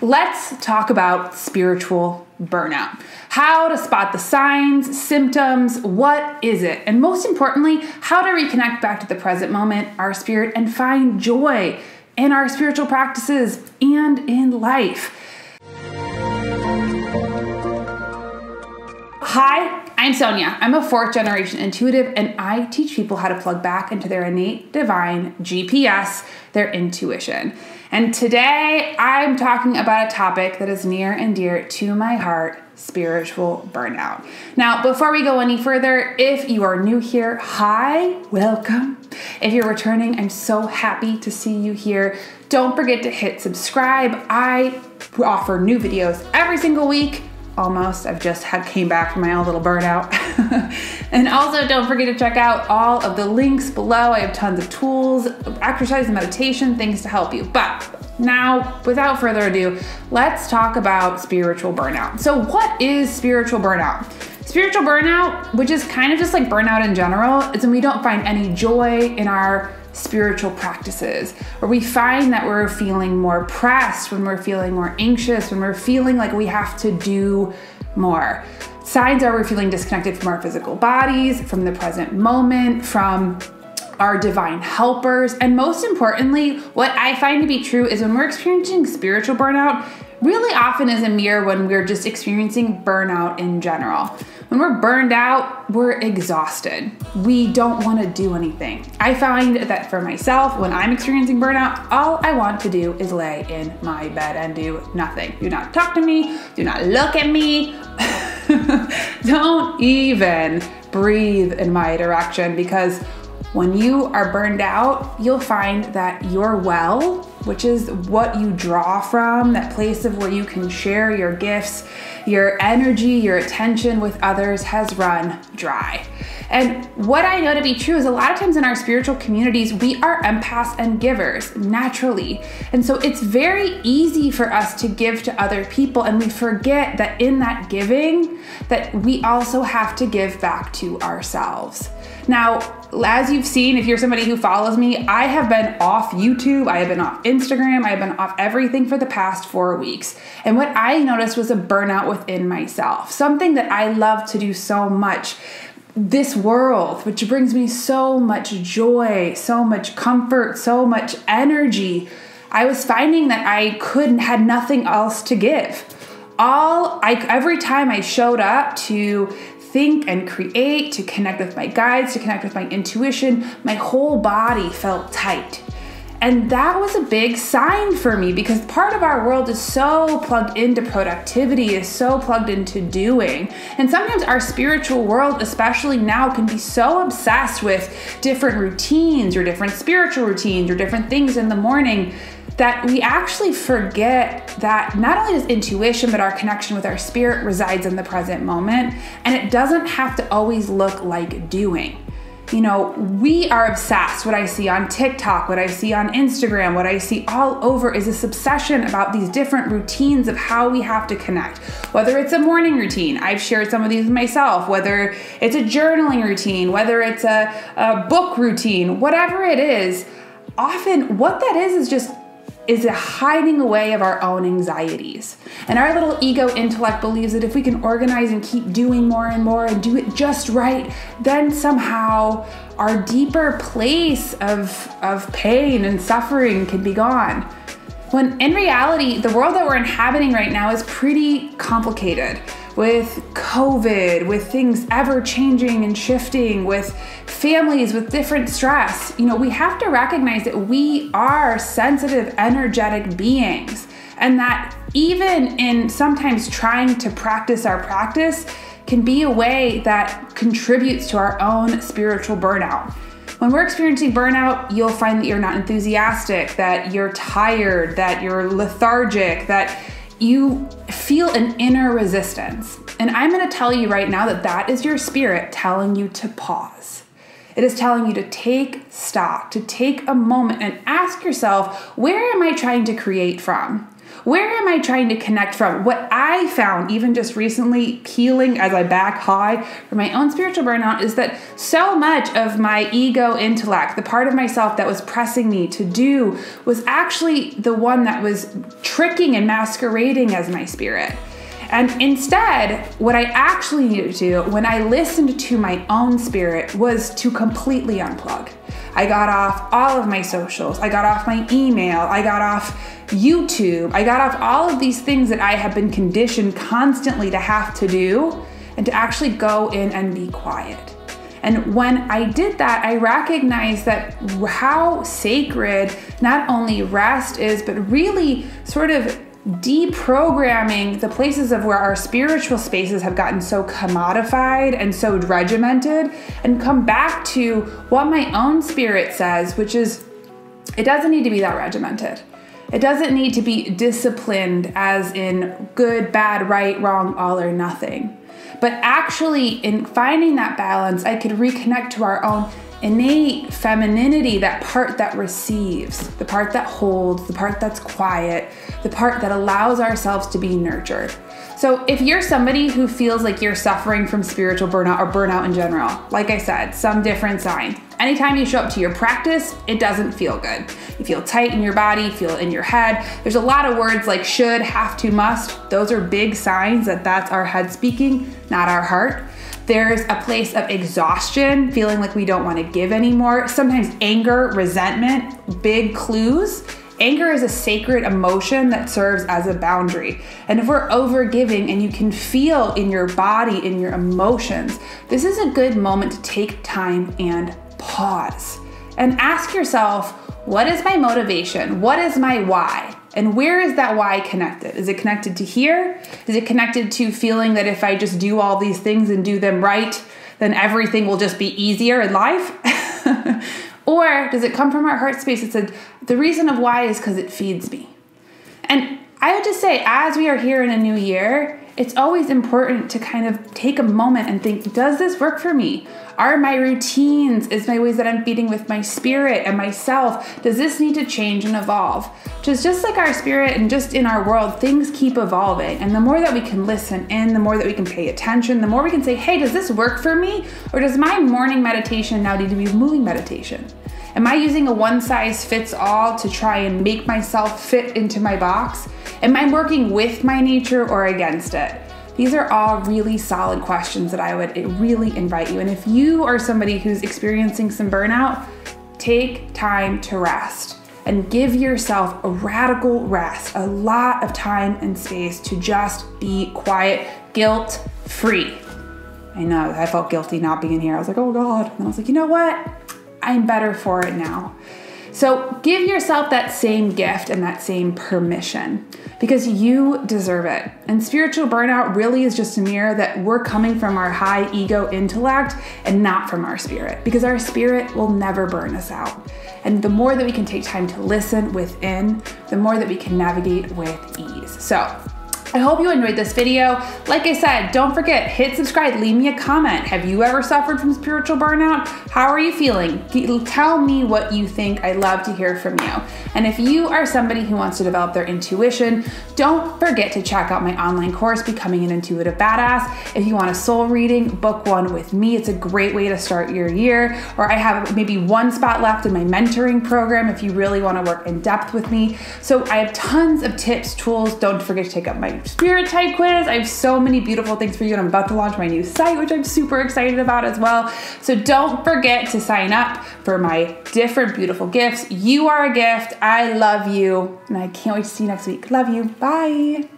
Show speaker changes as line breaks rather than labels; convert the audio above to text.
Let's talk about spiritual burnout. How to spot the signs, symptoms, what is it? And most importantly, how to reconnect back to the present moment, our spirit, and find joy in our spiritual practices and in life. Hi, I'm Sonia. I'm a fourth generation intuitive, and I teach people how to plug back into their innate divine GPS, their intuition. And today I'm talking about a topic that is near and dear to my heart, spiritual burnout. Now, before we go any further, if you are new here, hi, welcome. If you're returning, I'm so happy to see you here. Don't forget to hit subscribe. I offer new videos every single week. Almost. I've just came back from my own little burnout. And also don't forget to check out all of the links below. I have tons of tools, exercise and meditation, things to help you. But now, without further ado, let's talk about spiritual burnout. So what is spiritual burnout? Spiritual burnout, which is kind of just like burnout in general, is when we don't find any joy in our spiritual practices, or we find that we're feeling more pressed, when we're feeling more anxious, when we're feeling like we have to do more. Signs are we're feeling disconnected from our physical bodies, from the present moment, from our divine helpers. And most importantly, what I find to be true is when we're experiencing spiritual burnout, really often is a mirror when we're just experiencing burnout in general. When we're burned out, we're exhausted. We don't want to do anything. I find that for myself, when I'm experiencing burnout, all I want to do is lay in my bed and do nothing. Do not talk to me. Do not look at me. Don't even breathe in my direction, because when you are burned out, you'll find that your well, which is what you draw from, that place of where you can share your gifts, your energy, your attention with others, has run dry. And what I know to be true is a lot of times in our spiritual communities, we are empaths and givers naturally. And so it's very easy for us to give to other people, and we forget that in that giving, that we also have to give back to ourselves. Now, as you've seen, if you're somebody who follows me, I have been off YouTube, I have been off Instagram, I have been off everything for the past 4 weeks. And what I noticed was a burnout within myself, something that I love to do so much. This world, which brings me so much joy, so much comfort, so much energy, I was finding that I had nothing else to give. Every time I showed up to think and create, to connect with my guides, to connect with my intuition, my whole body felt tight. And that was a big sign for me, because part of our world is so plugged into productivity, is so plugged into doing. And sometimes our spiritual world, especially now, can be so obsessed with different routines or different spiritual routines or different things in the morning that we actually forget that not only does intuition, but our connection with our spirit resides in the present moment. And it doesn't have to always look like doing. You know, we are obsessed. What I see on TikTok, what I see on Instagram, what I see all over is this obsession about these different routines of how we have to connect. Whether it's a morning routine, I've shared some of these with myself, whether it's a journaling routine, whether it's a book routine, whatever it is, often what that is a hiding away of our own anxieties. And our little ego intellect believes that if we can organize and keep doing more and more and do it just right, then somehow our deeper place of pain and suffering can be gone. When in reality, the world that we're inhabiting right now is pretty complicated. With COVID, with things ever changing and shifting, with families with different stress, we have to recognize that we are sensitive, energetic beings, and that even in sometimes trying to practice our practice can be a way that contributes to our own spiritual burnout. When we're experiencing burnout, you'll find that you're not enthusiastic, that you're tired, that you're lethargic, that you feel an inner resistance. And I'm going to tell you right now that that is your spirit telling you to pause. It is telling you to take stock, to take a moment and ask yourself, where am I trying to create from? Where am I trying to connect from? What I found, even just recently healing as I back high from my own spiritual burnout, is that so much of my ego intellect, the part of myself that was pressing me to do, was actually the one that was tricking and masquerading as my spirit. And instead, what I actually needed to do when I listened to my own spirit was to completely unplug. I got off all of my socials. I got off my email. I got off YouTube. I got off all of these things that I have been conditioned constantly to have to do, and to actually go in and be quiet. And when I did that, I recognized that how sacred not only rest is, but really sort of deprogramming the places of where our spiritual spaces have gotten so commodified and so regimented, and come back to what my own spirit says, which is it doesn't need to be that regimented. It doesn't need to be disciplined as in good, bad, right, wrong, all or nothing. But actually in finding that balance, I could reconnect to our own innate femininity, that part that receives, the part that holds, the part that's quiet, the part that allows ourselves to be nurtured. So if you're somebody who feels like you're suffering from spiritual burnout or burnout in general, like I said, some different sign. Anytime you show up to your practice, it doesn't feel good. You feel tight in your body, feel it in your head. There's a lot of words like should, have to, must. Those are big signs that that's our head speaking, not our heart. There's a place of exhaustion, feeling like we don't want to give anymore. Sometimes anger, resentment, big clues. Anger is a sacred emotion that serves as a boundary. And if we're overgiving and you can feel in your body, in your emotions, this is a good moment to take time and pause and ask yourself, what is my motivation? What is my why? And where is that why connected? Is it connected to here? Is it connected to feeling that if I just do all these things and do them right, then everything will just be easier in life? Or does it come from our heart space that said, the reason of why is because it feeds me? And I would just say, as we are here in a new year, it's always important to kind of take a moment and think, does this work for me? Are my routines, is my ways that I'm feeding with my spirit and myself, does this need to change and evolve? Just like our spirit and just in our world, things keep evolving. And the more that we can listen in, the more that we can pay attention, the more we can say, hey, does this work for me? Or does my morning meditation now need to be moving meditation? Am I using a one size fits all to try and make myself fit into my box? Am I working with my nature or against it? These are all really solid questions that I would really invite you. And if you are somebody who's experiencing some burnout, take time to rest and give yourself a radical rest, a lot of time and space to just be quiet, guilt-free. I know, I felt guilty not being here. I was like, oh God. And I was like, you know what? I'm better for it now. So give yourself that same gift and that same permission because you deserve it. And spiritual burnout really is just a mirror that we're coming from our high ego intellect and not from our spirit, because our spirit will never burn us out. And the more that we can take time to listen within, the more that we can navigate with ease. So I hope you enjoyed this video. Like I said, don't forget, hit subscribe, leave me a comment. Have you ever suffered from spiritual burnout? How are you feeling? Tell me what you think. I'd love to hear from you. And if you are somebody who wants to develop their intuition, don't forget to check out my online course, Becoming an Intuitive Badass. If you want a soul reading, book one with me. It's a great way to start your year. Or I have maybe one spot left in my mentoring program if you really want to work in depth with me. So I have tons of tips, tools. Don't forget to take up my Spirit Type quiz. I have so many beautiful things for you, and I'm about to launch my new site, which I'm super excited about as well. So don't forget to sign up for my different beautiful gifts. You are a gift. I love you, and I can't wait to see you next week. Love you. Bye.